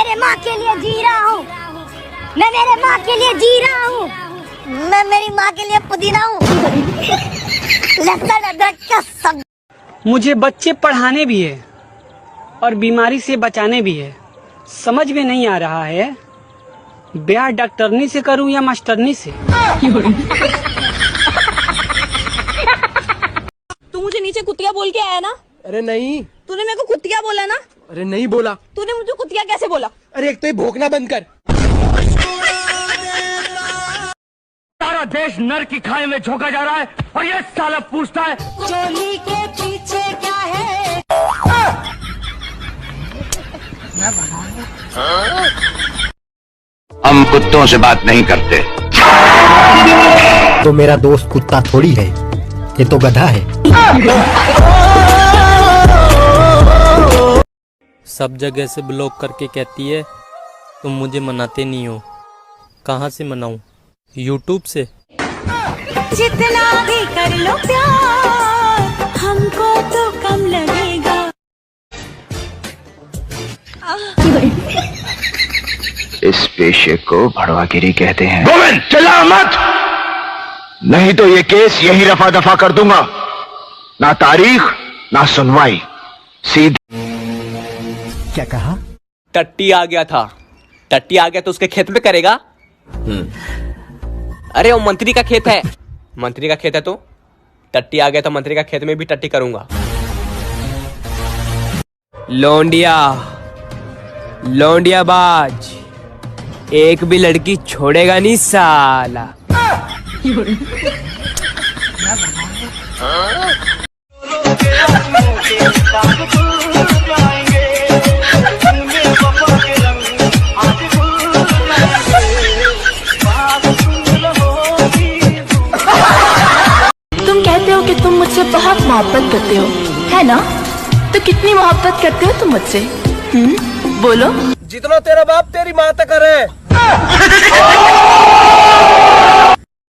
मेरे माँ के लिए जी रहा हूँ, मैं मेरे माँ के लिए जी रहा हूँ, मैं मेरी माँ के लिए पुदीना हूँ। लहसुन अदरक का सब। मुझे बच्चे पढ़ाने भी है और बीमारी से बचाने भी है। समझ में नहीं आ रहा है ब्याह डॉक्टरनी से करूं या मास्टरनी से। तू मुझे नीचे कुतिया बोल के आया ना? अरे नहीं। तूने मेरे को कुतिया बोला ना? अरे नहीं बोला। तूने मुझे कुतिया कैसे बोला? अरे एक तो ये भौंकना बंद कर। सारा देश नर की खाई में झोंका जा रहा है और ये साला पूछता है चोली के पीछे क्या है? हम कुत्तों से बात नहीं करते। तो मेरा दोस्त कुत्ता थोड़ी है, ये तो गधा है। सब जगह से ब्लॉक करके कहती है तुम मुझे मनाते नहीं हो। कहाँ से मनाऊं? यूट्यूब से। जितना भी कर लो प्यार, हमको तो कम लगेगा। इस पेशे को भड़वागिरी कहते हैं। गोविंद चिल्ला मत, नहीं तो ये केस यही रफा दफा कर दूंगा। ना तारीख ना सुनवाई, सीधी। क्या कहा? टट्टी आ गया था। टट्टी आ गया तो उसके खेत में करेगा। अरे वो मंत्री का खेत है, मंत्री का खेत है तो टट्टी आ गया तो मंत्री का खेत में भी टट्टी करूंगा। लौंडिया लौंडिया बाज, एक भी लड़की छोड़ेगा नहीं साला। तुम कहते हो कि तुम मुझसे बहुत मोहब्बत करते हो, है ना? तो कितनी मोहब्बत करते हो तुम मुझसे? बोलो। जितना तेरा बाप तेरी माँ तक करे।